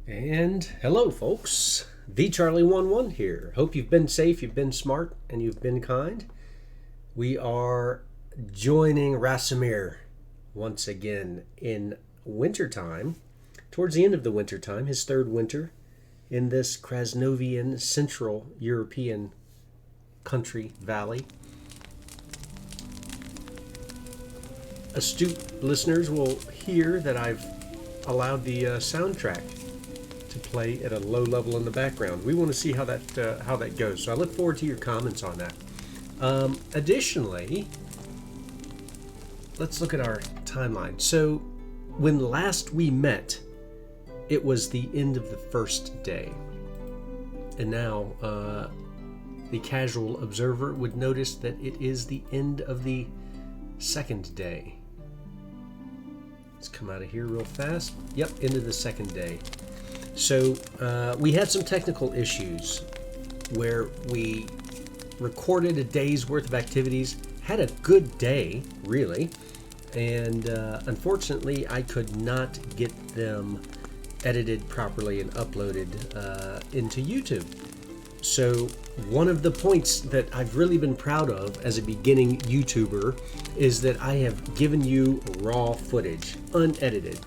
And hello, folks. The Charlie11 here. Hope you've been safe, you've been smart, and you've been kind. We are joining Rasimir once again in wintertime, towards the end of the wintertime, his third winter in this Krasnovian Central European country valley. Astute listeners will hear that I've allowed the soundtrack to play at a low level in the background. We want to see how that goes. So I look forward to your comments on that. Additionally, let's look at our timeline. So when last we met, it was the end of the first day. And now the casual observer would notice that it is the end of the second day. Let's come out of here real fast. Yep, end of the second day. So we had some technical issues where we recorded a day's worth of activities, had a good day, really, and unfortunately I could not get them edited properly and uploaded into YouTube. So one of the points that I've really been proud of as a beginning YouTuber is that I have given you raw footage, unedited.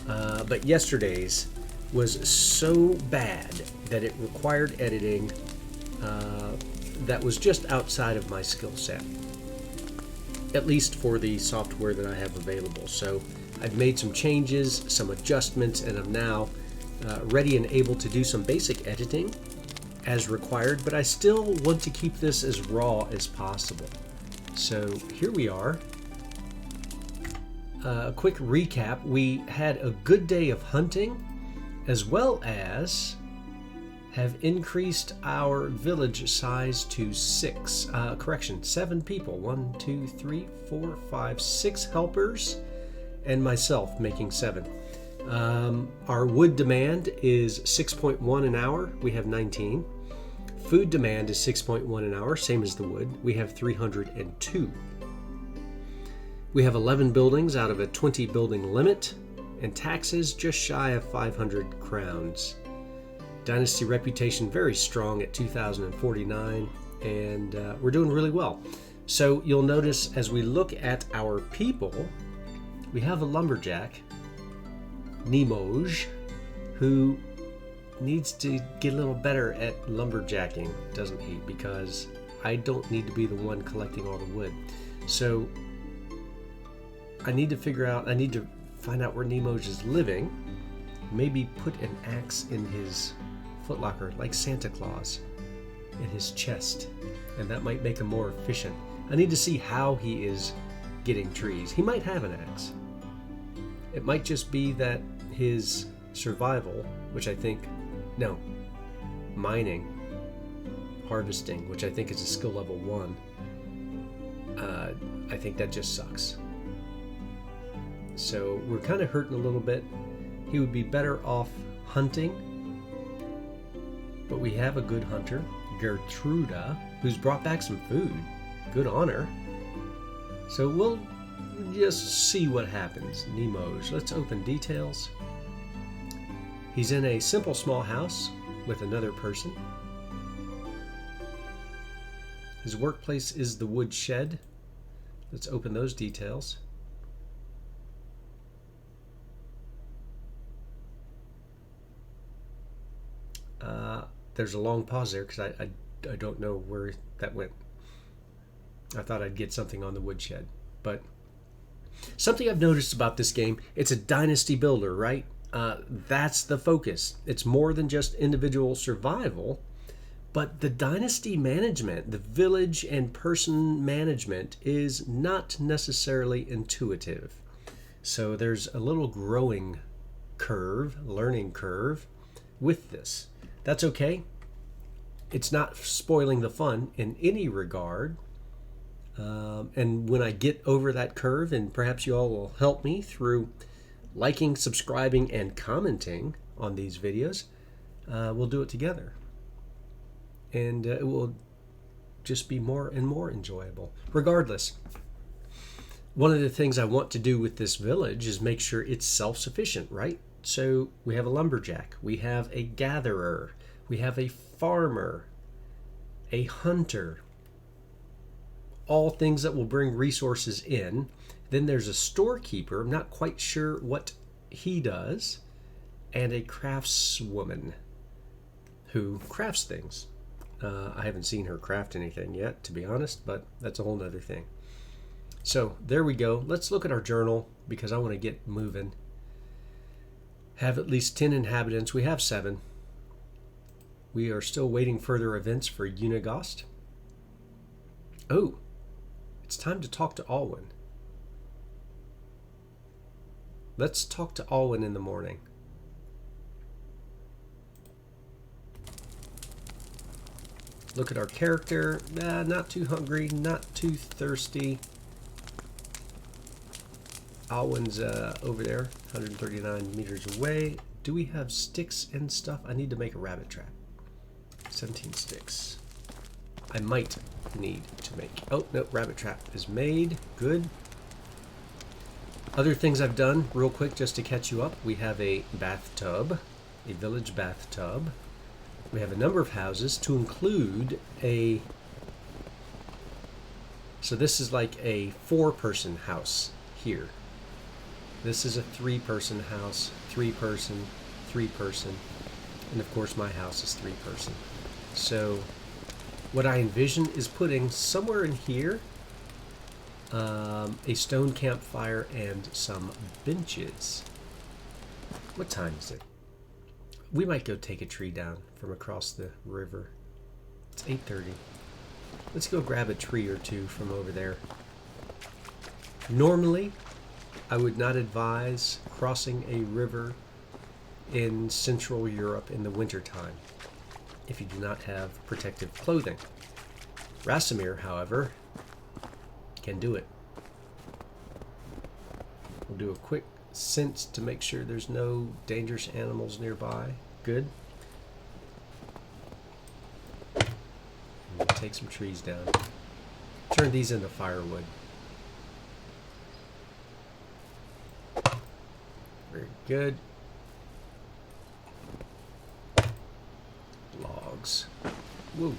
But yesterday's was so bad that it required editing that was just outside of my skill set, at least for the software that I have available. So I've made some changes, some adjustments, and I'm now ready and able to do some basic editing as required, but I still want to keep this as raw as possible. So here we are. A quick recap. We had a good day of hunting, as well as have increased our village size to 7 people. 1, 2, 3, 4, 5, 6 helpers, and myself making 7. Our wood demand is 6.1 an hour. We have 19. Food demand is 6.1 an hour, same as the wood. We have 302. We have 11 buildings out of a 20 building limit, and taxes just shy of 500 crowns. Dynasty reputation very strong at 2,049, and we're doing really well. So you'll notice as we look at our people, we have a lumberjack, Nemoj, who needs to get a little better at lumberjacking, doesn't he? Because I don't need to be the one collecting all the wood. So I need to find out where Nemoj is living, maybe put an axe in his footlocker like Santa Claus in his chest, and that might make him more efficient. I need to see how he is getting trees. He might have an axe. It might just be that his survival, mining, harvesting, which I think is a skill level 1, I think that just sucks. So we're kind of hurting a little bit. He would be better off hunting, but we have a good hunter, Gertruda, who's brought back some food. Good on her. So we'll just see what happens. Nemoj. Let's open details. He's in a simple small house with another person. His workplace is the wood shed. Let's open those details. There's a long pause there because I don't know where that went. I thought I'd get something on the woodshed. But something I've noticed about this game, it's a dynasty builder, right? That's the focus. It's more than just individual survival, but the dynasty management, the village and person management is not necessarily intuitive. So there's a little learning curve with this. That's okay. It's not spoiling the fun in any regard. And when I get over that curve, and perhaps you all will help me through liking, subscribing, and commenting on these videos, we'll do it together. And it will just be more and more enjoyable. Regardless, one of the things I want to do with this village is make sure it's self-sufficient, right? So we have a lumberjack, we have a gatherer, we have a farmer, a hunter, all things that will bring resources in. Then there's a storekeeper, I'm not quite sure what he does, and a craftswoman who crafts things. I haven't seen her craft anything yet, to be honest, but that's a whole nother thing. So there we go. Let's look at our journal because I want to get moving. Have at least 10 inhabitants. We have 7. We are still waiting further events for Unigost. Oh, it's time to talk to Alwyn. Let's talk to Alwyn in the morning. Look at our character. Not too hungry, not too thirsty. Alwyn's over there, 139 meters away. Do we have sticks and stuff? I need to make a rabbit trap. 17 sticks. I might need to make. Oh, no, rabbit trap is made. Good. Other things I've done, real quick, just to catch you up. We have a bathtub, a village bathtub. We have a number of houses to include a... So this is like a 4-person house here. This is a 3-person house, 3-person, 3-person, and of course my house is 3-person. So what I envision is putting somewhere in here a stone campfire and some benches. What time is it? We might go take a tree down from across the river. It's 8:30. Let's go grab a tree or two from over there. Normally, I would not advise crossing a river in Central Europe in the wintertime if you do not have protective clothing. Rasimir, however, can do it. We'll do a quick sense to make sure there's no dangerous animals nearby. Good. We'll take some trees down. Turn these into firewood. Very good. Logs. Woo.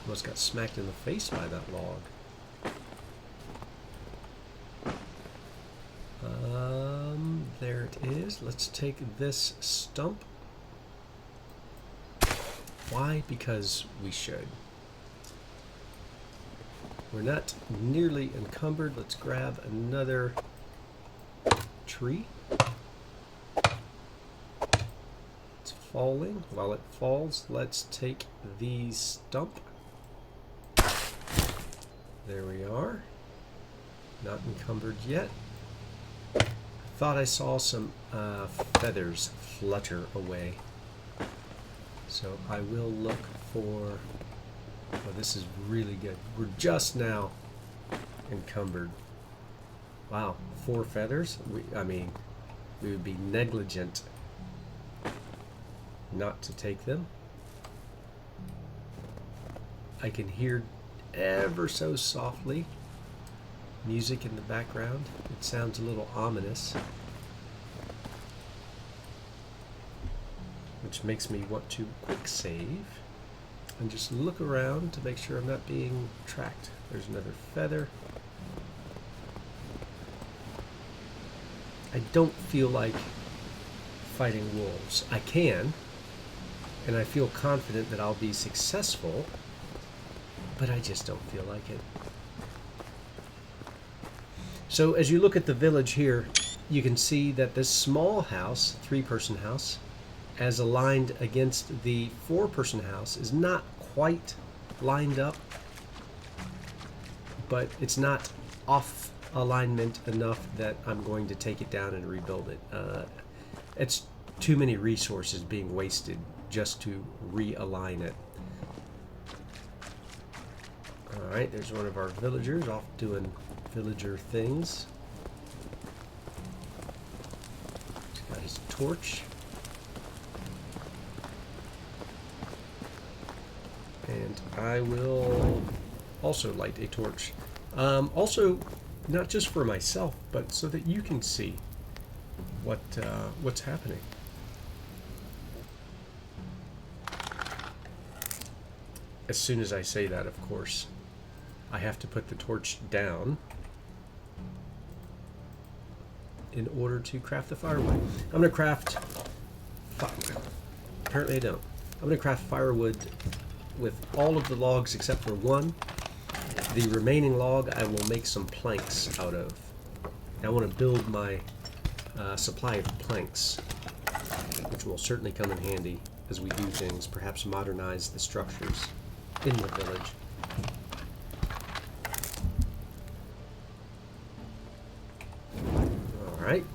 Almost got smacked in the face by that log. There it is. Let's take this stump. Why? Because we should. We're not nearly encumbered. Let's grab another tree. It's falling. While it falls, let's take the stump. There we are. Not encumbered yet. Thought I saw some feathers flutter away. So I will look for... Oh, this is really good. We're just now encumbered. Wow, 4 feathers? I mean, we would be negligent not to take them. I can hear ever so softly music in the background. It sounds a little ominous, which makes me want to quick save and just look around to make sure I'm not being tracked. There's another feather. I don't feel like fighting wolves. I can, and I feel confident that I'll be successful, but I just don't feel like it. So as you look at the village here, you can see that this small house, 3-person house, as aligned against the 4-person house, is not quite lined up, but it's not off alignment enough that I'm going to take it down and rebuild it. It's too many resources being wasted just to realign it. Alright, there's one of our villagers off doing villager things. He's got his torch. And I will also light a torch. Also, not just for myself, but so that you can see what's happening. As soon as I say that, of course, I have to put the torch down in order to craft the firewood. I'm going to craft... Apparently I don't. I'm going to craft firewood with all of the logs except for one. The remaining log I will make some planks out of. I want to build my supply of planks, which will certainly come in handy as we do things, perhaps modernize the structures in the village. Alright,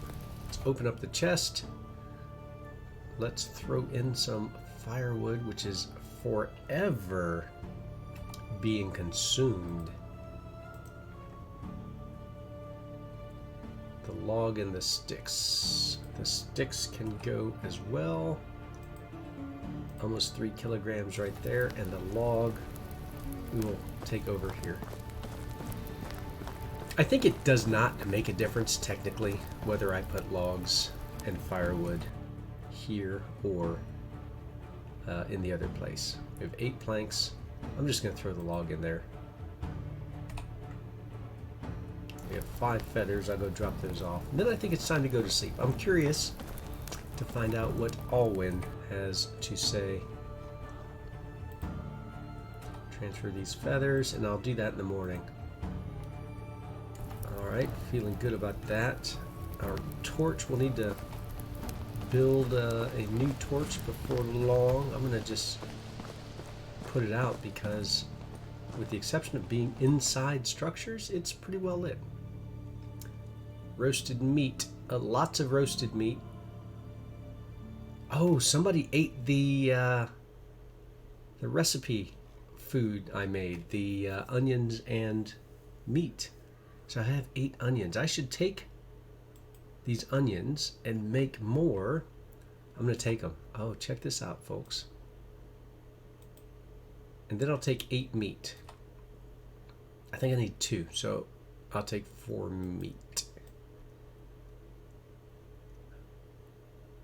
let's open up the chest. Let's throw in some firewood, which is forever being consumed. The log and the sticks. The sticks can go as well. Almost 3 kilograms right there, and the log we will take over here. I think it does not make a difference technically whether I put logs and firewood here or in the other place. We have 8 planks. I'm just going to throw the log in there. We have 5 feathers. I'll go drop those off. And then I think it's time to go to sleep. I'm curious to find out what Alwyn has to say. Transfer these feathers, and I'll do that in the morning. Alright, feeling good about that. Our torch, we'll need to build a new torch before long. I'm going to just put it out because, with the exception of being inside structures, it's pretty well lit. Roasted meat. Lots of roasted meat. Oh, somebody ate the recipe food I made. The onions and meat. So I have 8 onions. I should take these onions and make more. I'm going to take them. Oh, check this out, folks. And then I'll take 8 meat. I think I need 2, so I'll take 4 meat.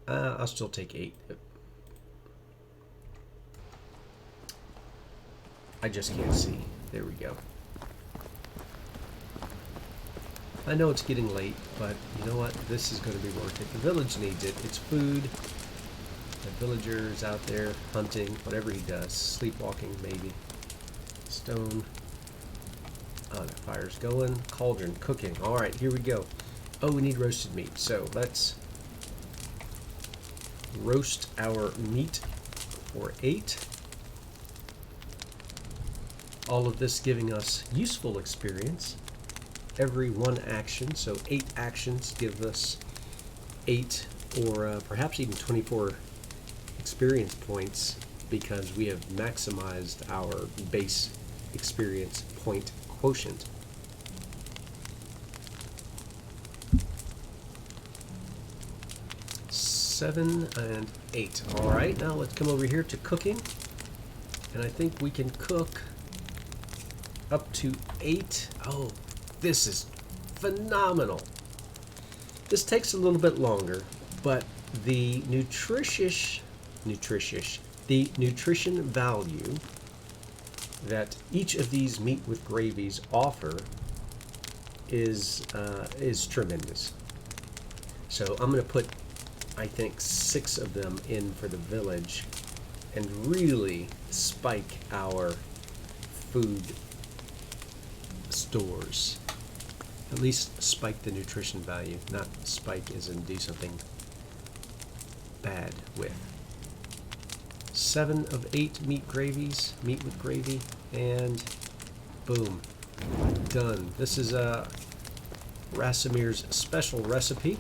I'll still take 8. I just can't see. There we go. I know it's getting late, but you know what? This is going to be worth it. The village needs it. It's food. The villager's out there hunting, whatever he does. Sleepwalking, maybe. Stone. Oh, the fire's going. Cauldron, cooking. Alright, here we go. Oh, we need roasted meat. So let's roast our meat for 8. All of this giving us useful experience. Every 1 action, so 8 actions give us 8 or perhaps even 24 experience points because we have maximized our base experience point quotient. Seven and 8. All right, now let's come over here to cooking, and I think we can cook up to 8. Oh, this is phenomenal. This takes a little bit longer, but the nutrition value that each of these meat with gravies offer is tremendous. So I'm going to put, I think, 6 of them in for the village and really spike our food stores. At least spike the nutrition value, not spike as in do something bad with. 7 of 8 meat gravies, meat with gravy, and boom, done. This is Rasimir's special recipe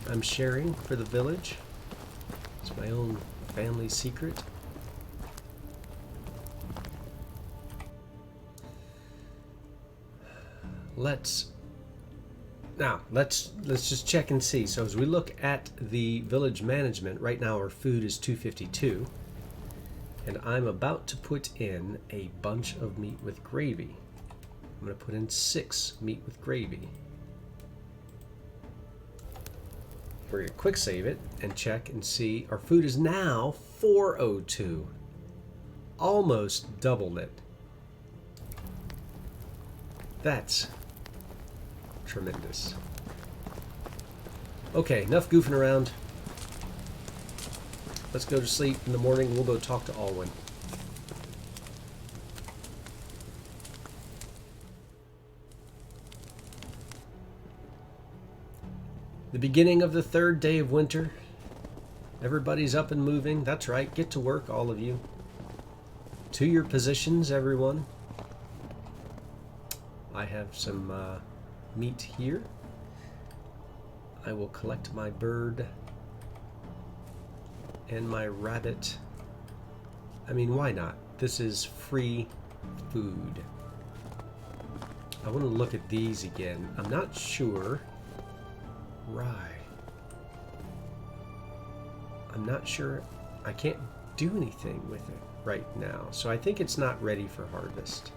I'm sharing for the village. It's my own family secret. Let's just check and see. So as we look at the village management, right now our food is 252, and I'm about to put in a bunch of meat with gravy. I'm going to put in 6 meat with gravy. we're going to quick save it and check and see. Our food is now 402. Almost doubled it. That's tremendous. Okay, enough goofing around. Let's go to sleep. In the morning, we'll go talk to Alwyn. The beginning of the 3rd day of winter. Everybody's up and moving. That's right. Get to work, all of you. To your positions, everyone. I have some meat here. I will collect my bird and my rabbit. I mean, why not? This is free food. I want to look at these again. I'm not sure. Rye. I'm not sure. I can't do anything with it right now, so I think it's not ready for harvest.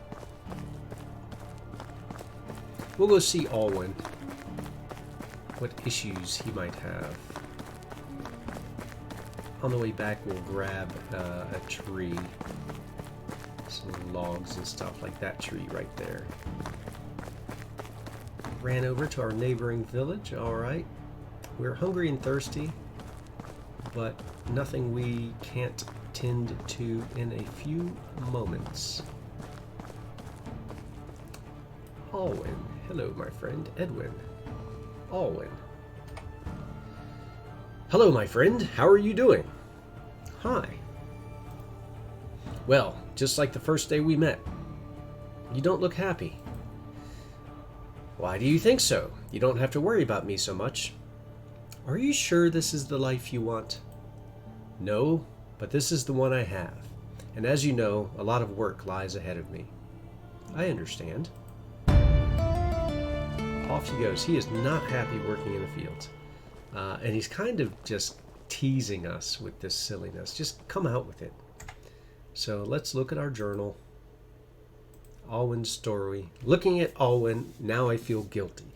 We'll go see Alwyn. What issues he might have. On the way back, we'll grab a tree. Some logs and stuff like that tree right there. Ran over to our neighboring village. Alright. We're hungry and thirsty, but nothing we can't tend to in a few moments. Alwyn. Hello, my friend. Edwin. Alwyn. Hello, my friend. How are you doing? Hi. Well, just like the first day we met. You don't look happy. Why do you think so? You don't have to worry about me so much. Are you sure this is the life you want? No, but this is the one I have. And as you know, a lot of work lies ahead of me. I understand. Off he goes. He is not happy working in the fields. And he's kind of just teasing us with this silliness. Just come out with it. So let's look at our journal. Alwyn's story. Looking at Alwyn, now I feel guilty.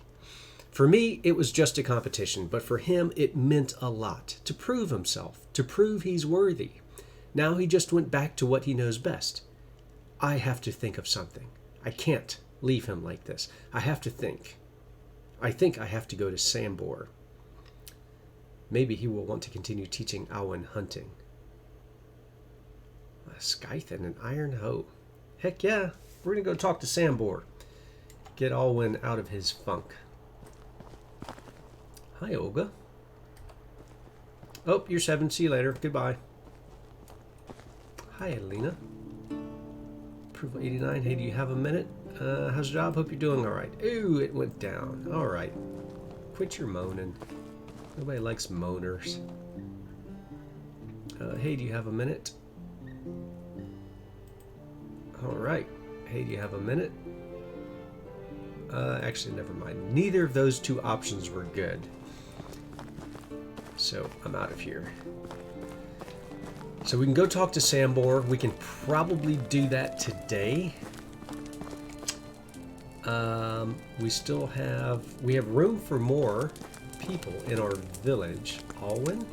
For me, it was just a competition, but for him, it meant a lot. To prove himself, to prove he's worthy. Now he just went back to what he knows best. I have to think of something. I can't leave him like this. I have to think. I think I have to go to Sambor. Maybe he will want to continue teaching Alwyn hunting. A scythe and an iron hoe. Heck yeah, we're going to go talk to Sambor. Get Alwyn out of his funk. Hi, Olga. Oh, you're 7. See you later. Goodbye. Hi, Adelina. Approval 89. Hey, do you have a minute? How's the job? Hope you're doing all right. Ooh, it went down. All right. Quit your moaning. Nobody likes moaners. Hey, do you have a minute? All right. Hey, do you have a minute? Actually, never mind. Neither of those two options were good. So I'm out of here. So we can go talk to Sambor. We can probably do that today. We have room for more people in our village. Alwyn?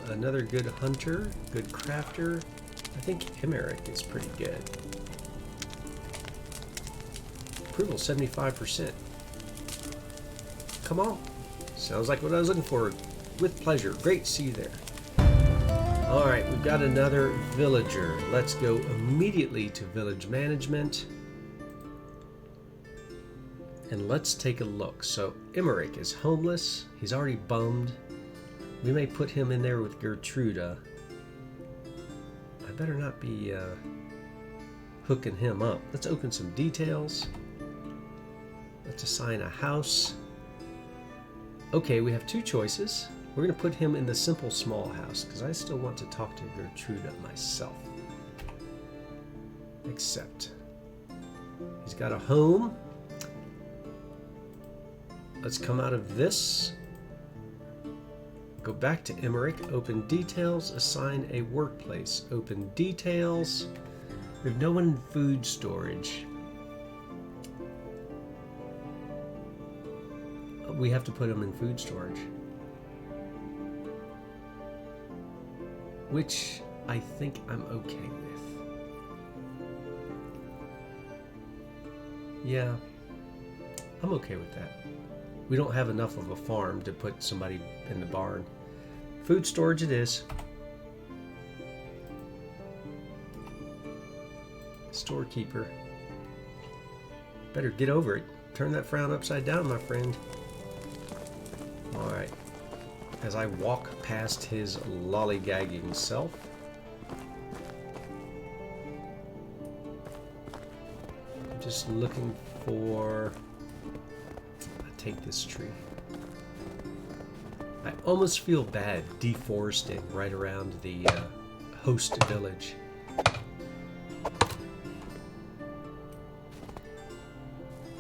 Another good hunter, good crafter. I think Emmerich is pretty good. Approval 75%. Come on. Sounds like what I was looking for. With pleasure. Great to see you there. Alright, we've got another villager. Let's go immediately to village management. And let's take a look. So, Emmerich is homeless. He's already bummed. We may put him in there with Gertruda. I better not be hooking him up. Let's open some details. Let's assign a house. Okay, we have 2 choices. We're going to put him in the simple small house because I still want to talk to Gertruda myself. Except he's got a home. Let's come out of this. Go back to Emmerich. Open details. Assign a workplace. Open details. We have no one in food storage. we have to put them in food storage. Which I think I'm okay with. Yeah, I'm okay with that. We don't have enough of a farm to put somebody in the barn. Food storage it is. Storekeeper. Better get over it. Turn that frown upside down, my friend. Alright. As I walk past his lollygagging self. I'm just looking for... I'll take this tree. I almost feel bad deforesting right around the host village.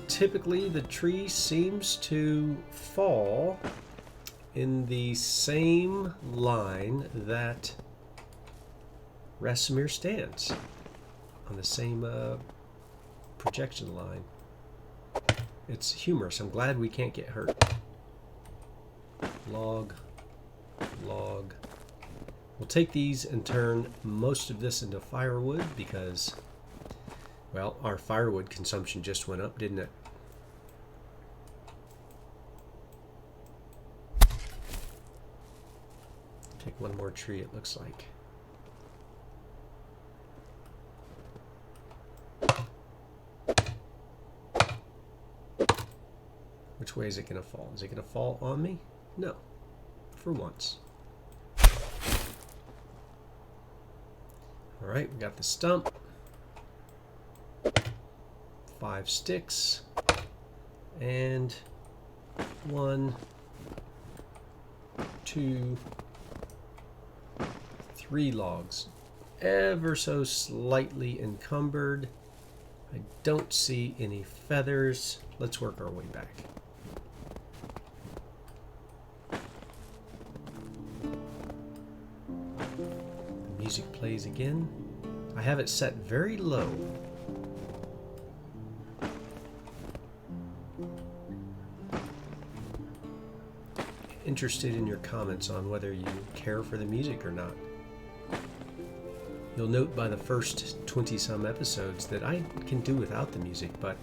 Typically, the tree seems to fall in the same line that Rasimir stands, on the same projection line. It's humorous. I'm glad we can't get hurt. Log. We'll take these and turn most of this into firewood because, well, our firewood consumption just went up, didn't it? Take one more tree, it looks like. Which way is it going to fall? Is it going to fall on me? No. For once. Alright, we got the stump. 5 sticks. And 1, 2, 3 logs. Ever so slightly encumbered. I don't see any feathers. Let's work our way back. The music plays again. I have it set very low. Interested in your comments on whether you care for the music or not. You'll note by the first 20-some episodes that I can do without the music, but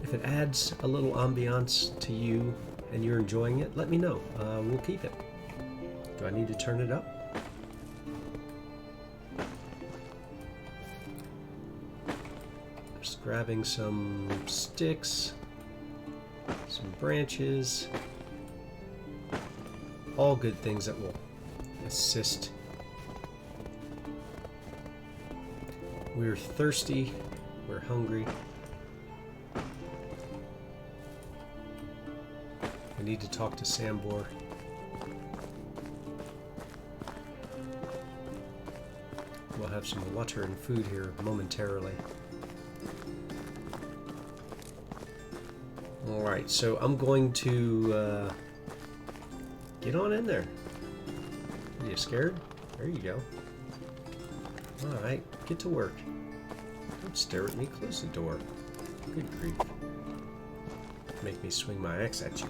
if it adds a little ambiance to you and you're enjoying it, let me know. We'll keep it. Do I need to turn it up? Just grabbing some sticks, some branches, all good things that will assist. We're thirsty, we're hungry. We need to talk to Sambor. We'll have some water and food here momentarily. Alright, so I'm going to get on in there. Are you scared? There you go. Alright, get to work. Don't stare at me, close the door. Good grief. Make me swing my axe at you.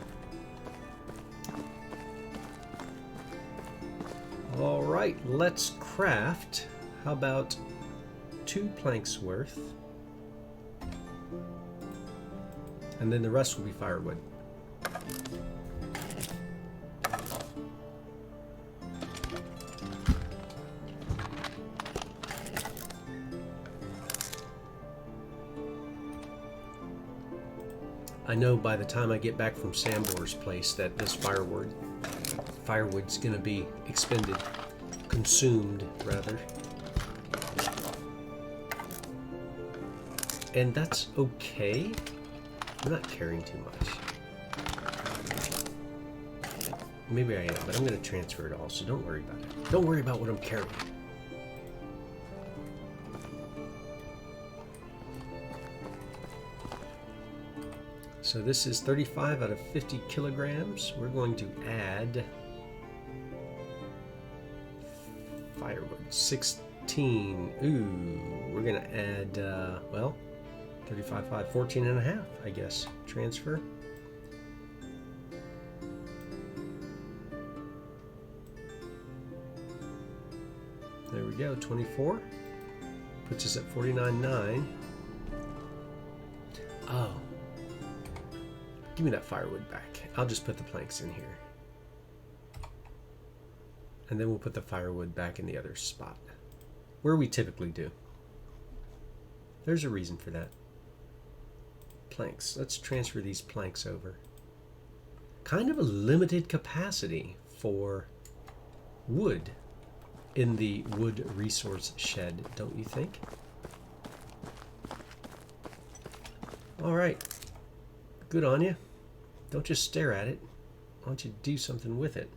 Alright, let's craft. How about 2 planks worth? And then the rest will be firewood. I know by the time I get back from Sambor's place that this firewood's gonna be expended, consumed rather. And that's okay. I'm not carrying too much. Maybe I am, but I'm gonna transfer it all, so don't worry about it. Don't worry about what I'm carrying. So this is 35 out of 50 kilograms. We're going to add firewood, 16. Ooh, we're gonna add, well, 35, 5, 14 and a half, I guess. Transfer. There we go, 24. Puts us at 49.9. Oh. Give me that firewood back. I'll just put the planks in here. And then we'll put the firewood back in the other spot, where we typically do. There's a reason for that. Planks. Let's transfer these planks over. Kind of a limited capacity for wood in the wood resource shed, don't you think? All right. Good on you. Don't just stare at it. Why don't you do something with it?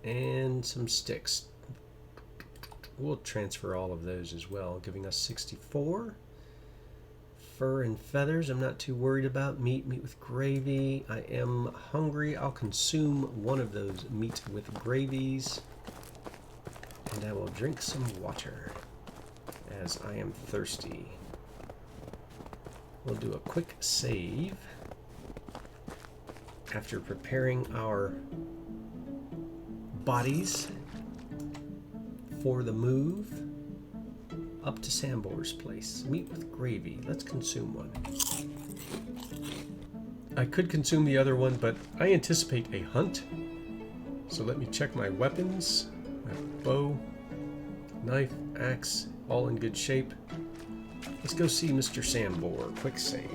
And some sticks. We'll transfer all of those as well, giving us 64. Fur and feathers, I'm not too worried about. Meat with gravy. I am hungry. I'll consume one of those meat with gravies. And I will drink some water, as I am thirsty. We'll do a quick save after preparing our bodies for the move up to Sambor's place. Meat with gravy. Let's consume one. I could consume the other one, but I anticipate a hunt. So let me check my weapons. My bow, knife, axe, all in good shape. Let's go see Mr. Sambor. Quick save.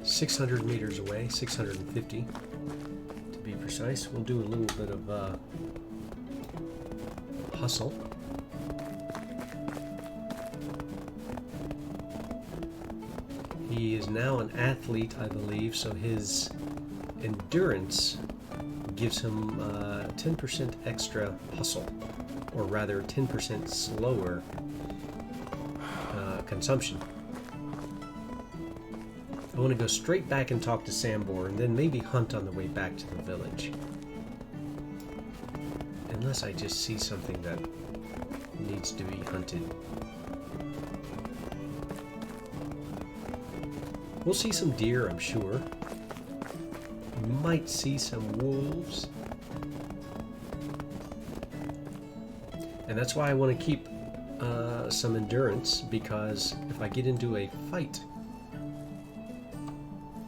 .600 meters away, 650 to be precise. We'll do a little bit of hustle. He is now an athlete, I believe, so his endurance gives him 10% extra hustle, or rather 10% slower consumption. I want to go straight back and talk to Sambor, and then maybe hunt on the way back to the village. Unless I just see something that needs to be hunted. We'll see some deer, I'm sure. We might see some wolves. And that's why I want to keep some endurance, because if I get into a fight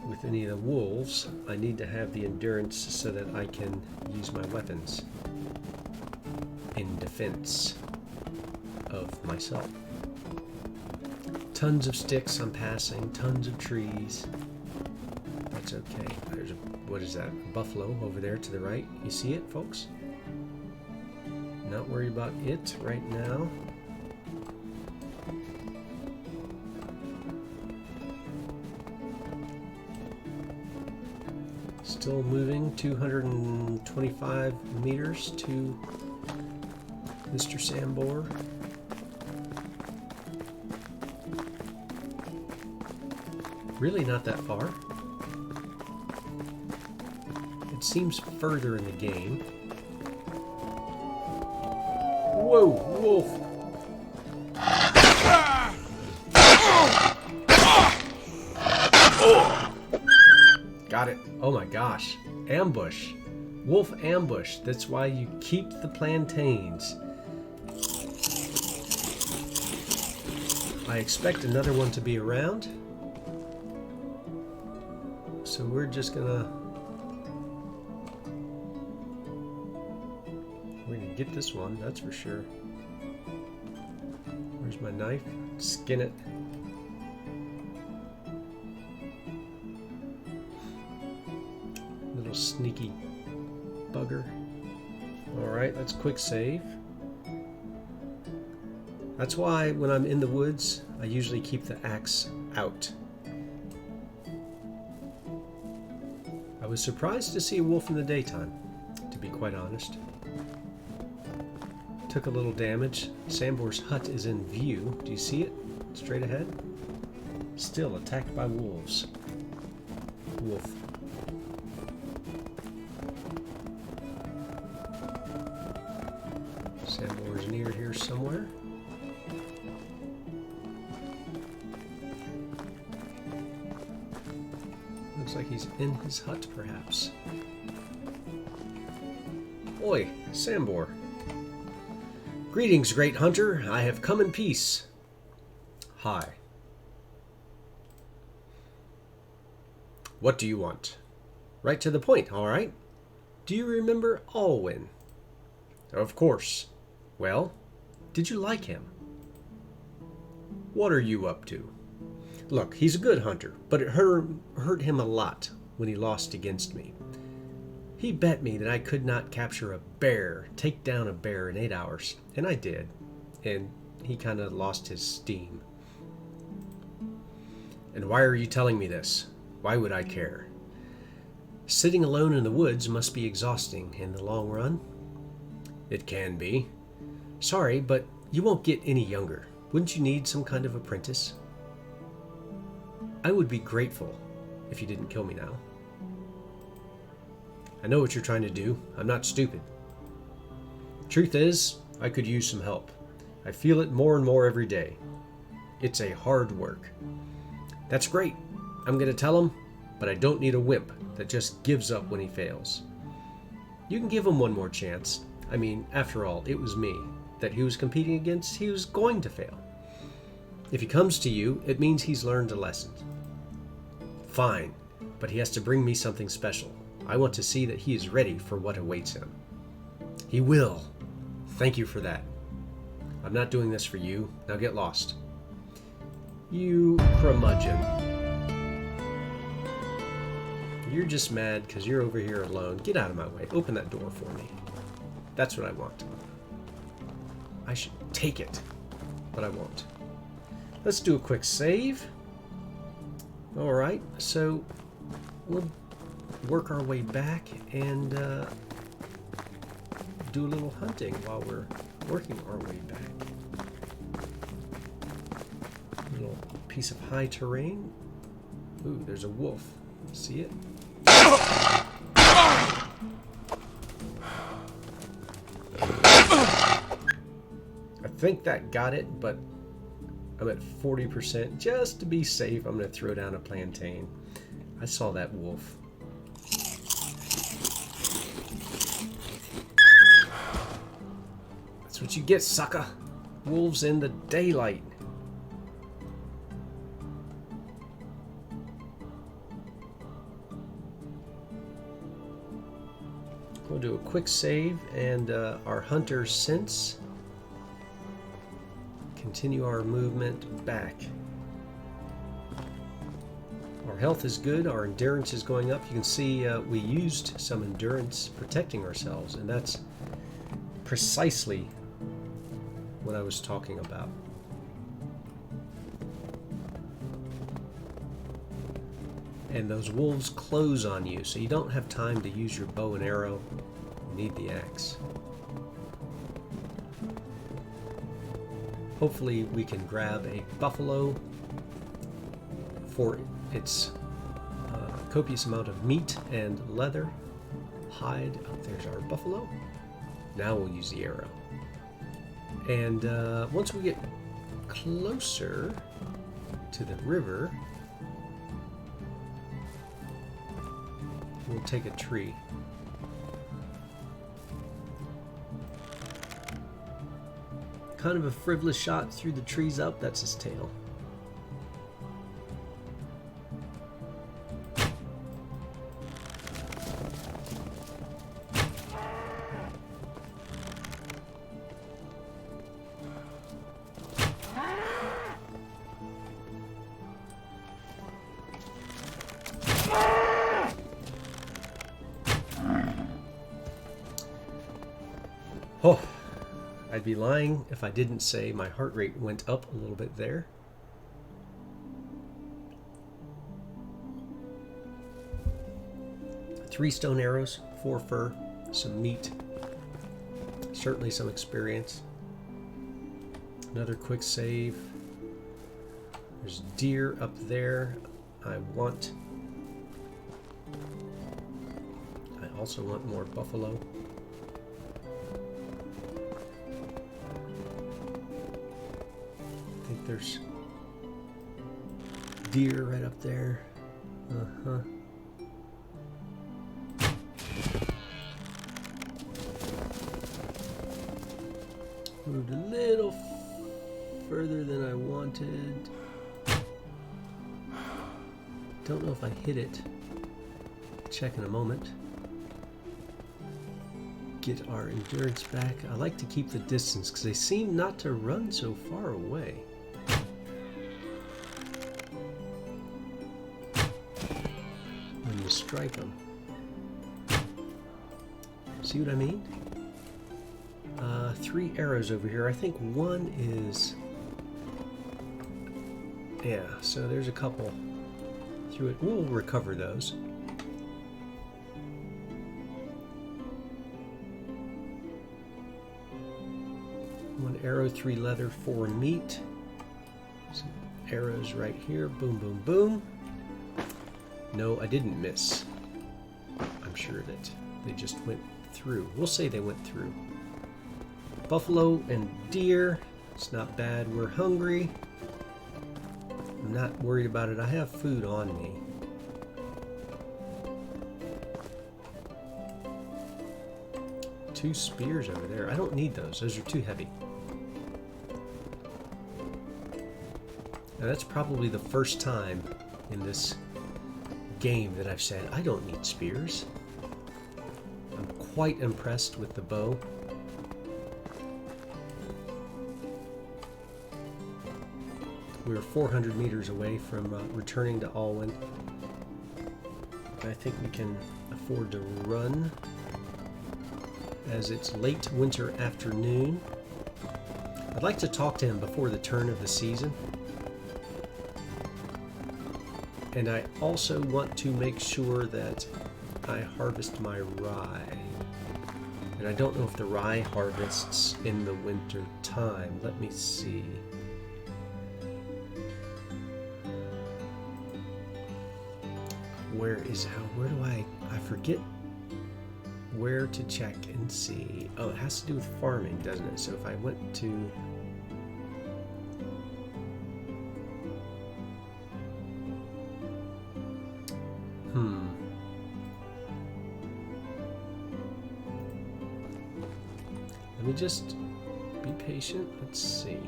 with any of the wolves, I need to have the endurance so that I can use my weapons in defense of myself. Tons of sticks I'm passing, tons of trees. That's okay. There's a, what is that? A buffalo over there to the right. You see it, folks? Not worried about it right now. Still moving 225 meters to Mr. Sambor. Really not that far. It seems further in the game. Whoa, wolf! Got it. Oh my gosh. Ambush. Wolf ambush. That's why you keep the plantains. I expect another one to be around. So we're just gonna get this one, that's for sure. Where's my knife? Skin it. Little sneaky bugger. Alright, let's quick save. That's why when I'm in the woods, I usually keep the axe out. I was surprised to see a wolf in the daytime, to be quite honest. Took a little damage. Sambor's hut is in view. Do you see it? Straight ahead. Still attacked by wolves. Wolf. Sambor's near here somewhere. Looks like he's in his hut, perhaps. Oi, Sambor. Greetings, great hunter. I have come in peace. Hi. What do you want? Right to the point, all right? Do you remember Alwyn? Of course. Well, did you like him? What are you up to? Look, he's a good hunter, but it hurt him a lot when he lost against me. He bet me that I could not capture a bear, take down a bear in 8 hours, and I did, and he kind of lost his steam. And why are you telling me this? Why would I care? Sitting alone in the woods must be exhausting in the long run. It can be. Sorry, but you won't get any younger. Wouldn't you need some kind of apprentice? I would be grateful if you didn't kill me now. I know what you're trying to do. I'm not stupid. Truth is, I could use some help. I feel it more and more every day. It's a hard work. That's great. I'm going to tell him, but I don't need a wimp that just gives up when he fails. You can give him one more chance. I mean, after all, it was me that he was competing against. He was going to fail. If he comes to you, it means he's learned a lesson. Fine, but he has to bring me something special. I want to see that he is ready for what awaits him. He will. Thank you for that. I'm not doing this for you. Now get lost. You curmudgeon. You're just mad because you're over here alone. Get out of my way. Open that door for me. That's what I want. I should take it, but I won't. Let's do a quick save. Alright, so we'll work our way back and do a little hunting while we're working our way back. A little piece of high terrain. Ooh, there's a wolf. See it? I think that got it, but I'm at 40%. Just to be safe, I'm going to throw down a plantain. I saw that wolf. That's what you get, sucker. Wolves in the daylight. We'll do a quick save and our hunter sense. Continue our movement back. Our health is good, our endurance is going up. You can see we used some endurance protecting ourselves, and that's precisely what I was talking about. And those wolves close on you, so you don't have time to use your bow and arrow. You need the axe. Hopefully we can grab a buffalo for its copious amount of meat and leather. Hide. Oh, there's our buffalo. Now we'll use the arrow. And once we get closer to the river, we'll take a tree. Kind of a frivolous shot through the trees up. That's his tail. Oh, I'd be lying if I didn't say my heart rate went up a little bit there. Three stone arrows, 4 fur, some meat, certainly some experience. Another quick save. There's deer up there. I also want more buffalo. I think there's deer right up there. Moved a little further than I wanted. Don't know if I hit it. Check in a moment. Get our endurance back. I like to keep the distance because they seem not to run so far away. When you strike them. See what I mean? 3 arrows over here. I think one is... Yeah, so there's a couple through it. We'll recover those. One arrow, 3 leather, 4 meat. Some arrows right here. Boom, boom, boom. No, I didn't miss. I'm sure that they just went through. We'll say they went through. Buffalo and deer. It's not bad. We're hungry. I'm not worried about it. I have food on me. Two spears over there. I don't need those. Those are too heavy. Now that's probably the first time in this game that I've said, I don't need spears. I'm quite impressed with the bow. We're 400 meters away from returning to Alwyn. I think we can afford to run as it's late winter afternoon. I'd like to talk to him before the turn of the season. And I also want to make sure that I harvest my rye. And I don't know if the rye harvests in the winter time. Let me see. Where do I forget where to check and see. Oh, it has to do with farming, doesn't it? So if I went to let me just be patient. Let's see.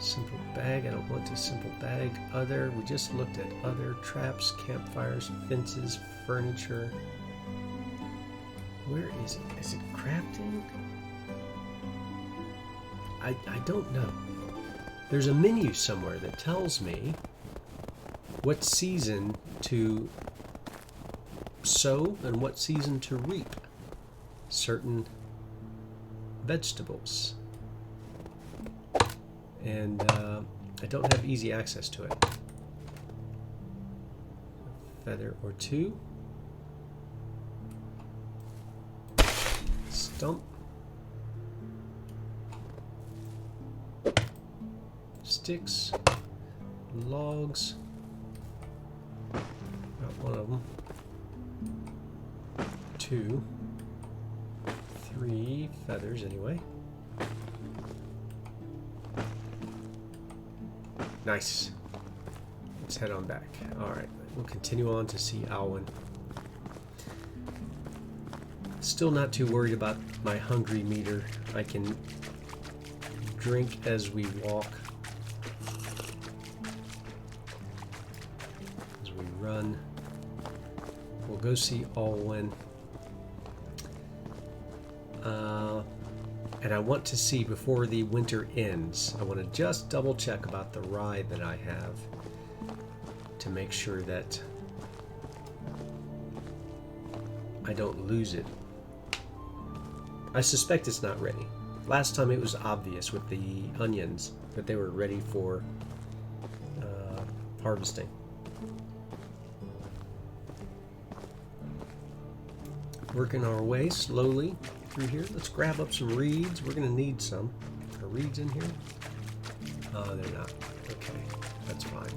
Simple bag. I don't want a simple bag. Other. We just looked at other. Traps, campfires, fences, furniture. Where is it? Is it crafting? I don't know. There's a menu somewhere that tells me what season to sow and what season to reap certain vegetables. And I don't have easy access to it. A feather or two. Stump. Sticks. Logs. Got one of them. 2. 3 feathers anyway. Nice. Let's head on back. Alright, we'll continue on to see Alwyn. Still not too worried about my hungry meter. I can drink as we walk. As we run. We'll go see Alwyn. And I want to see before the winter ends, I want to just double check about the rye that I have to make sure that I don't lose it. I suspect it's not ready. Last time it was obvious with the onions that they were ready for harvesting. Working our way slowly through here. Let's grab up some reeds. We're going to need some. Are reeds in here? Oh, they're not. Okay, that's fine.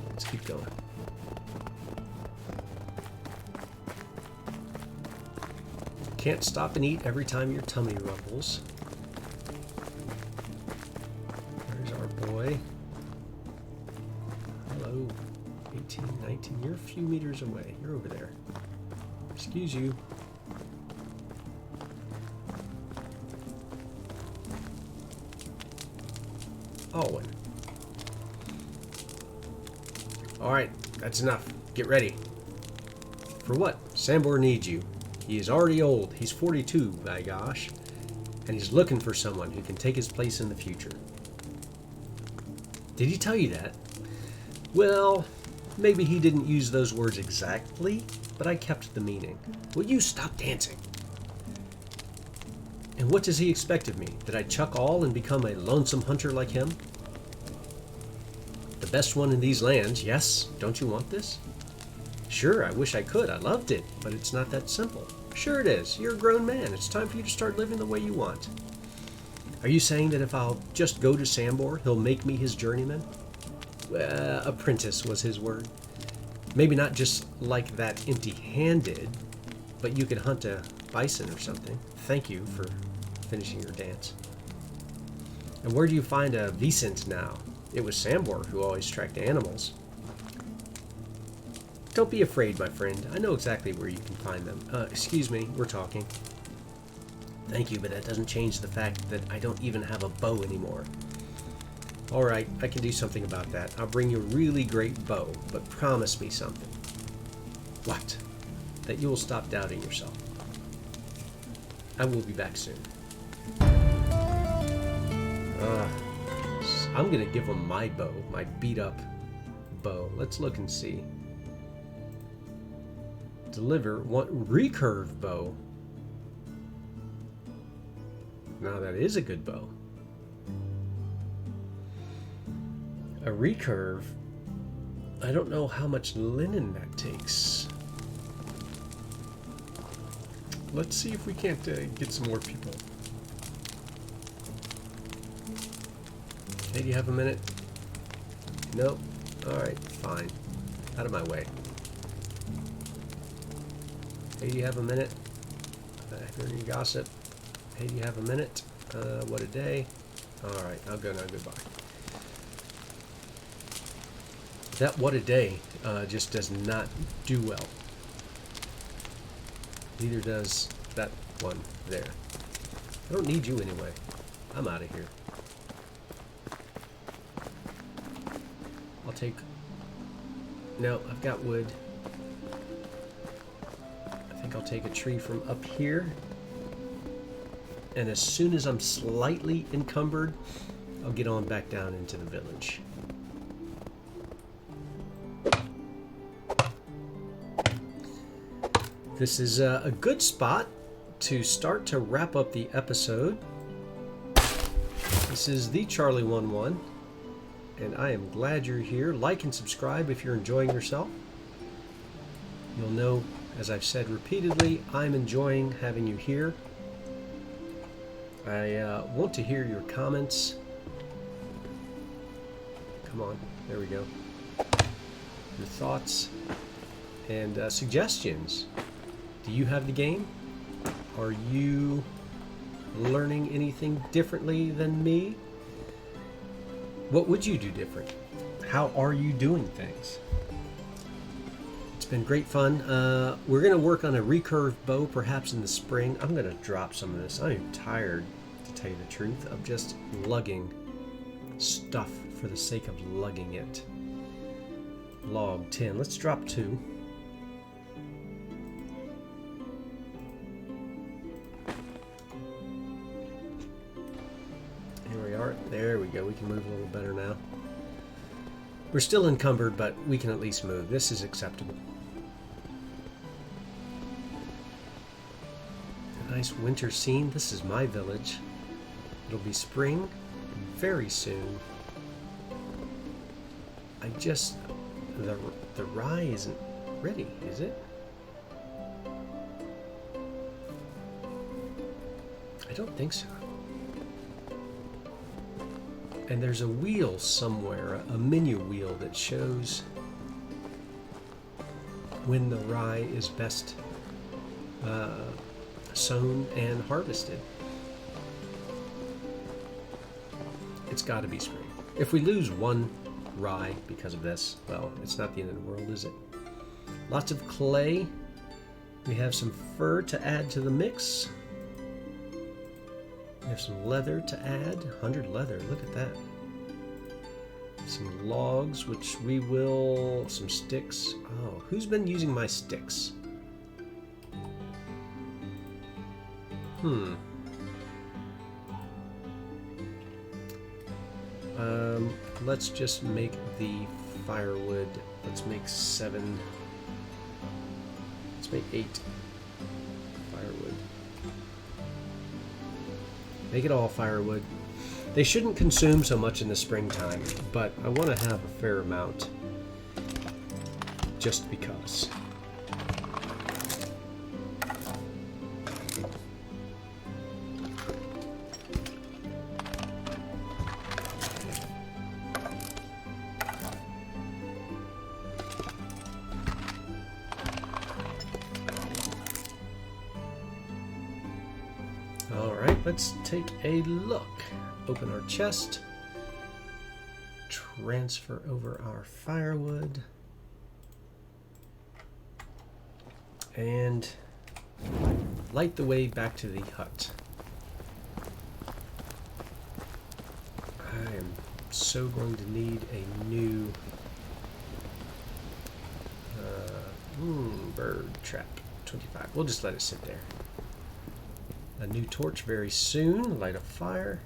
Let's keep going. Can't stop and eat every time your tummy rumbles. There's our boy. Hello. 18, 19. You're a few meters away. You're over there. Excuse you. Owen. Alright, that's enough. Get ready. For what? Sambor needs you. He is already old. He's 42, by gosh. And he's looking for someone who can take his place in the future. Did he tell you that? Well, maybe he didn't use those words exactly, but I kept the meaning. Will you stop dancing? And what does he expect of me? That I chuck all and become a lonesome hunter like him? The best one in these lands, yes. Don't you want this? Sure, I wish I could. I loved it, but it's not that simple. Sure it is. You're a grown man. It's time for you to start living the way you want. Are you saying that if I'll just go to Sambor, he'll make me his journeyman? Apprentice was his word. Maybe not just like that empty-handed, but you could hunt a bison or something. Thank you for finishing your dance. And where do you find a Vicent now? It was Sambor who always tracked animals. Don't be afraid, my friend. I know exactly where you can find them. Excuse me, we're talking. Thank you, but that doesn't change the fact that I don't even have a bow anymore. Alright, I can do something about that. I'll bring you a really great bow, but promise me something. What? That you will stop doubting yourself. I will be back soon. I'm gonna give him my bow, my beat-up bow. Let's look and see. Deliver one recurve bow. Now that is a good bow. A recurve. I don't know how much linen that takes. Let's see if we can't get some more people. Hey, do you have a minute? Nope. Alright, fine. Out of my way. Hey, do you have a minute? Hearing you gossip. Hey, do you have a minute? What a day. Alright, I'll go now. Goodbye. That what a day just does not do well. Neither does that one there. I don't need you anyway. I'm out of here. I'll take... No, I've got wood. I think I'll take a tree from up here. And as soon as I'm slightly encumbered, I'll get on back down into the village. This is a good spot to start to wrap up the episode. This is the Charlie11, and I am glad you're here. Like and subscribe if you're enjoying yourself. You'll know, as I've said repeatedly, I'm enjoying having you here. I want to hear your comments. Come on, there we go. Your thoughts and suggestions. Do you have the game? Are you learning anything differently than me? What would you do different? How are you doing things? It's been great fun. We're going to work on a recurve bow perhaps in the spring. I'm going to drop some of this. I'm tired, to tell you the truth, of just lugging stuff for the sake of lugging it. Log 10. Let's drop 2. There we go. We can move a little better now. We're still encumbered, but we can at least move. This is acceptable. A nice winter scene. This is my village. It'll be spring very soon. I just... The rye isn't ready, is it? I don't think so. And there's a wheel somewhere, a menu wheel that shows when the rye is best sown and harvested. It's got to be spring. If we lose one rye because of this, well, it's not the end of the world, is it? Lots of clay. We have some fur to add to the mix. We have some leather to add. 100 leather, look at that. Some logs, which we will... Some sticks. Oh, who's been using my sticks? Let's just make the firewood. Let's make 7. Let's make 8 firewood. Make it all firewood. They shouldn't consume so much in the springtime, but I want to have a fair amount just because. Let's take a look. Open our chest. Transfer over our firewood. And light the way back to the hut. I am so going to need a new bird trap. 25. We'll just let it sit there. A new torch very soon. Light a fire.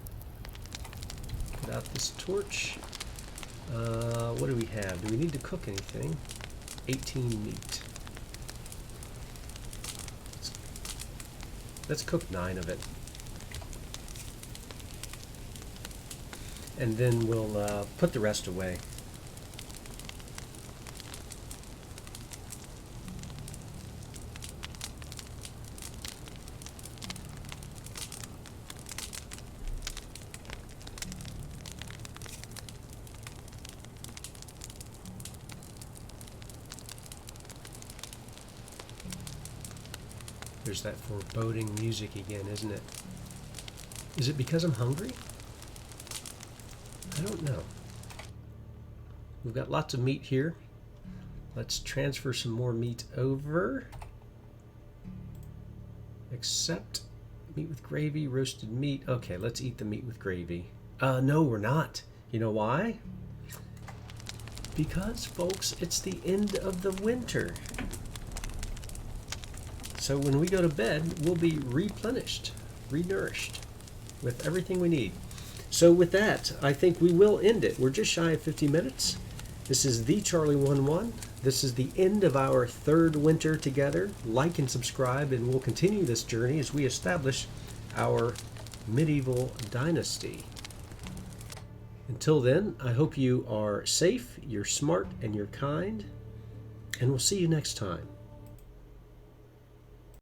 Put out this torch. What do we have? Do we need to cook anything? 18 meat. Let's cook 9 of it. And then we'll put the rest away. There's that foreboding music again, isn't it? Is it because I'm hungry? I don't know. We've got lots of meat here. Let's transfer some more meat over. Except meat with gravy, roasted meat. Okay, let's eat the meat with gravy. No, we're not. You know why? Because, folks, it's the end of the winter. So when we go to bed, we'll be replenished, renourished with everything we need. So with that, I think we will end it. We're just shy of 50 minutes. This is the Charlie11. This is the end of our 3rd winter together. Like and subscribe, and we'll continue this journey as we establish our Medieval Dynasty. Until then, I hope you are safe, you're smart, and you're kind, and we'll see you next time.